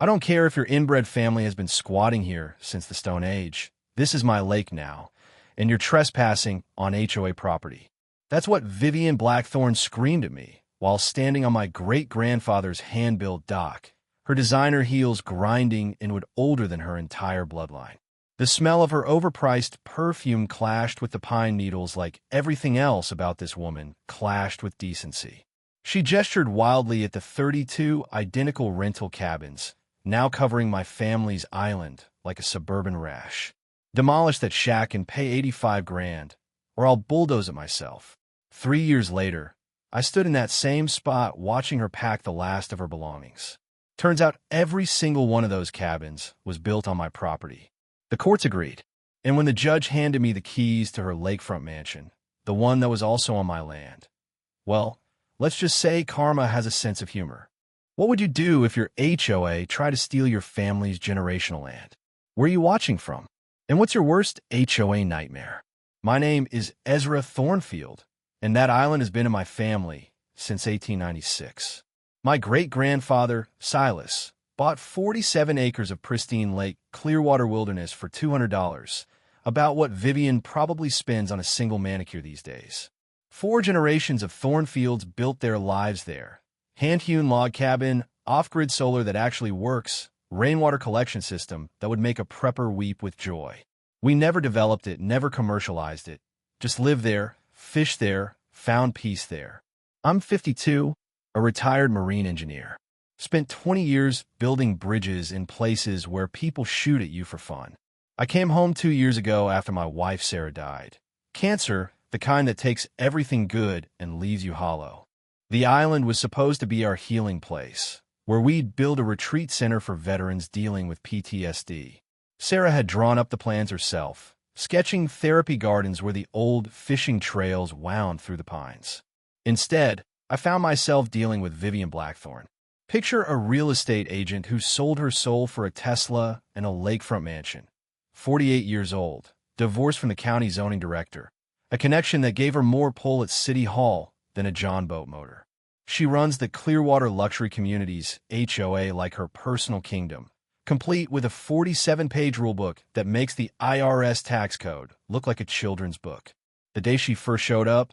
I don't care if your inbred family has been squatting here since the Stone Age. This is my lake now, and you're trespassing on HOA property. That's what Vivian Blackthorne screamed at me while standing on my great-grandfather's hand-built dock, her designer heels grinding inward older than her entire bloodline. The smell of her overpriced perfume clashed with the pine needles like everything else about this woman clashed with decency. She gestured wildly at the 32 identical rental cabins, now covering my family's island like a suburban rash. Demolish that shack and pay 85 grand, or I'll bulldoze it myself. 3 years later, I stood in that same spot watching her pack the last of her belongings. Turns out every single one of those cabins was built on my property. The courts agreed, and when the judge handed me the keys to her lakefront mansion, the one that was also on my land, well, let's just say karma has a sense of humor. What would you do if your HOA tried to steal your family's generational land? Where are you watching from? And what's your worst HOA nightmare? My name is Ezra Thornfield, and that island has been in my family since 1896. My great-grandfather, Silas, bought 47 acres of pristine Lake Clearwater wilderness for $200, about what Vivian probably spends on a single manicure these days. 4 generations of Thornfields built their lives there. Hand-hewn log cabin, off-grid solar that actually works, rainwater collection system that would make a prepper weep with joy. We never developed it, never commercialized it. Just lived there, fished there, found peace there. I'm 52, a retired marine engineer. Spent 20 years building bridges in places where people shoot at you for fun. I came home 2 years ago after my wife Sarah died. Cancer, the kind that takes everything good and leaves you hollow. The island was supposed to be our healing place, where we'd build a retreat center for veterans dealing with PTSD. Sarah had drawn up the plans herself, sketching therapy gardens where the old fishing trails wound through the pines. Instead, I found myself dealing with Vivian Blackthorne. Picture a real estate agent who sold her soul for a Tesla and a lakefront mansion. 48 years old, divorced from the county zoning director, a connection that gave her more pull at City Hall than a John boat motor. She runs the Clearwater Luxury Communities, HOA, like her personal kingdom, complete with a 47-page rulebook that makes the IRS tax code look like a children's book. The day she first showed up,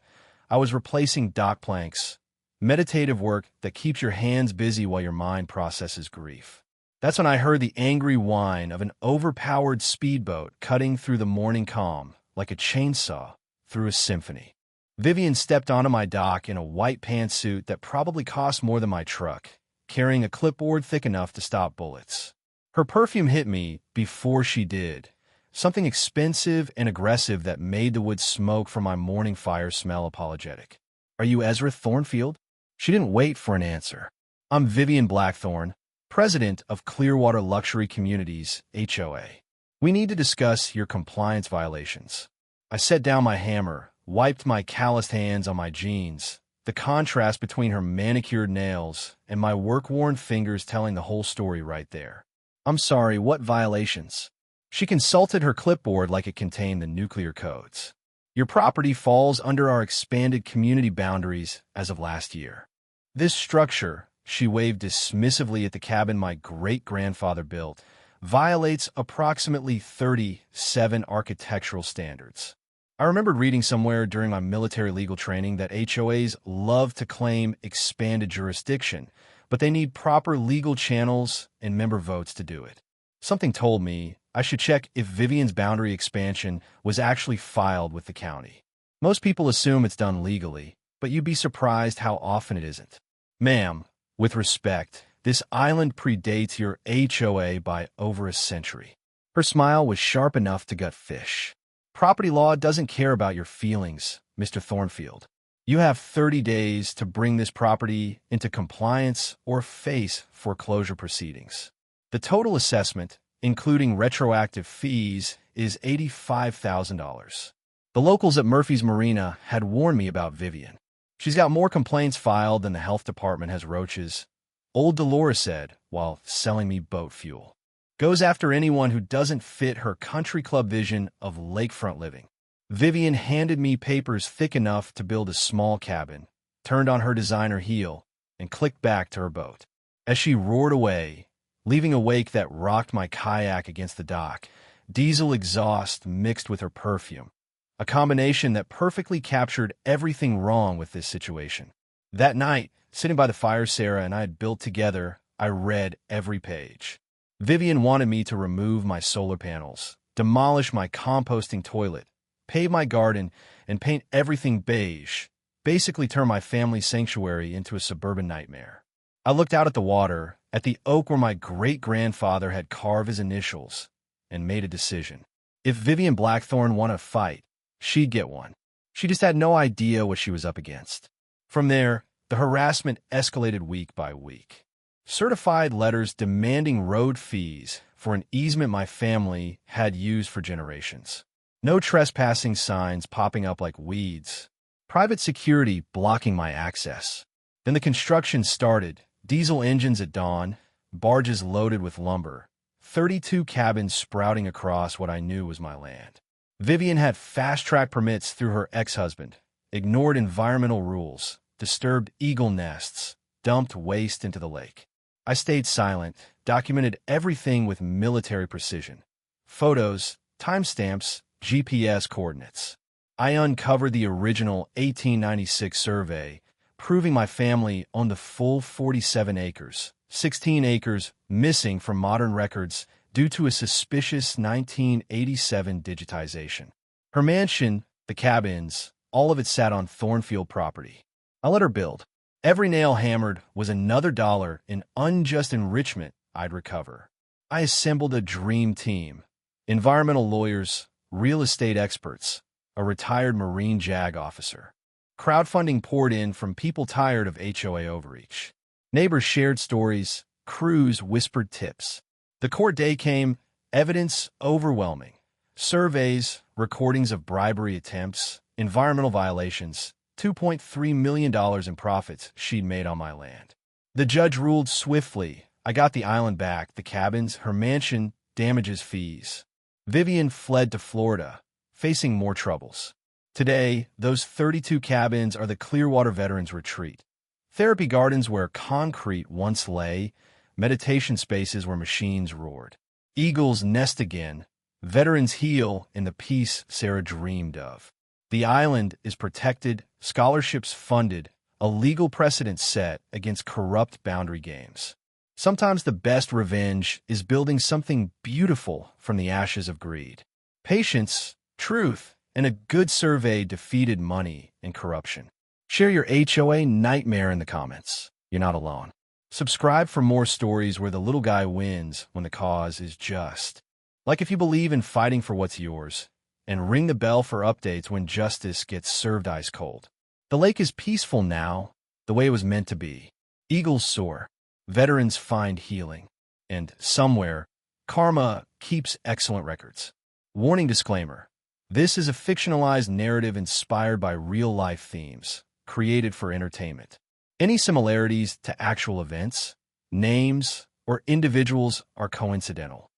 I was replacing dock planks, meditative work that keeps your hands busy while your mind processes grief. That's when I heard the angry whine of an overpowered speedboat cutting through the morning calm like a chainsaw through a symphony. Vivian stepped onto my dock in a white pantsuit that probably cost more than my truck, carrying a clipboard thick enough to stop bullets. Her perfume hit me before she did, something expensive and aggressive that made the wood smoke from my morning fire smell apologetic. "Are you Ezra Thornfield?" She didn't wait for an answer. "I'm Vivian Blackthorne, president of Clearwater Luxury Communities, HOA. We need to discuss your compliance violations." I set down my hammer, wiped my calloused hands on my jeans, the contrast between her manicured nails and my work-worn fingers telling the whole story right there. "I'm sorry, what violations?" She consulted her clipboard like it contained the nuclear codes. "Your property falls under our expanded community boundaries as of last year. This structure," she waved dismissively at the cabin my great-grandfather built, "violates approximately 37 architectural standards." I remembered reading somewhere during my military legal training that HOAs love to claim expanded jurisdiction, but they need proper legal channels and member votes to do it. Something told me I should check if Vivian's boundary expansion was actually filed with the county. Most people assume it's done legally, but you'd be surprised how often it isn't. "Ma'am, with respect, this island predates your HOA by over a century." Her smile was sharp enough to gut fish. "Property law doesn't care about your feelings, Mr. Thornfield. You have 30 days to bring this property into compliance or face foreclosure proceedings. The total assessment, including retroactive fees, is $85,000. The locals at Murphy's Marina had warned me about Vivian. She's got more complaints filed than the health department has roaches," old Dolores said while selling me boat fuel. "Goes after anyone who doesn't fit her country club vision of lakefront living." Vivian handed me papers thick enough to build a small cabin, turned on her designer heel, and clicked back to her boat. As she roared away, leaving a wake that rocked my kayak against the dock. Diesel exhaust mixed with her perfume, a combination that perfectly captured everything wrong with this situation. That night, sitting by the fire Sarah and I had built together, I read every page. Vivian wanted me to remove my solar panels, demolish my composting toilet, pave my garden, and paint everything beige, basically turn my family sanctuary into a suburban nightmare. I looked out at the water, at the oak where my great-grandfather had carved his initials, and made a decision. If Vivian Blackthorn won a fight, she'd get one. She just had no idea what she was up against. From there, the harassment escalated week by week. Certified letters demanding road fees for an easement my family had used for generations. No trespassing signs popping up like weeds. Private security blocking my access. Then the construction started. Diesel engines at dawn, barges loaded with lumber, 32 cabins sprouting across what I knew was my land. Vivian had fast-track permits through her ex-husband, ignored environmental rules, disturbed eagle nests, dumped waste into the lake. I stayed silent, documented everything with military precision. Photos, timestamps, GPS coordinates. I uncovered the original 1896 survey, proving my family owned the full 47 acres, 16 acres missing from modern records due to a suspicious 1987 digitization. Her mansion, the cabins, all of it sat on Thornfield property. I let her build. Every nail hammered was another dollar in unjust enrichment I'd recover. I assembled a dream team. Environmental lawyers, real estate experts, a retired Marine JAG officer. Crowdfunding poured in from people tired of HOA overreach. Neighbors shared stories, crews whispered tips. The court day came, evidence overwhelming. Surveys, recordings of bribery attempts, environmental violations, $2.3 million in profits she'd made on my land. The judge ruled swiftly. I got the island back, the cabins, her mansion, damages fees. Vivian fled to Florida, facing more troubles. Today, those 32 cabins are the Clearwater Veterans Retreat. Therapy gardens where concrete once lay, meditation spaces where machines roared. Eagles nest again, veterans heal in the peace Sarah dreamed of. The island is protected, scholarships funded, a legal precedent set against corrupt boundary games. Sometimes the best revenge is building something beautiful from the ashes of greed. Patience, truth, and a good survey defeated money and corruption. Share your HOA nightmare in the comments. You're not alone. Subscribe for more stories where the little guy wins when the cause is just. Like if you believe in fighting for what's yours, and ring the bell for updates when justice gets served ice cold. The lake is peaceful now, the way it was meant to be. Eagles soar, veterans find healing, and somewhere, karma keeps excellent records. Warning disclaimer. This is a fictionalized narrative inspired by real-life themes, created for entertainment. Any similarities to actual events, names, or individuals are coincidental.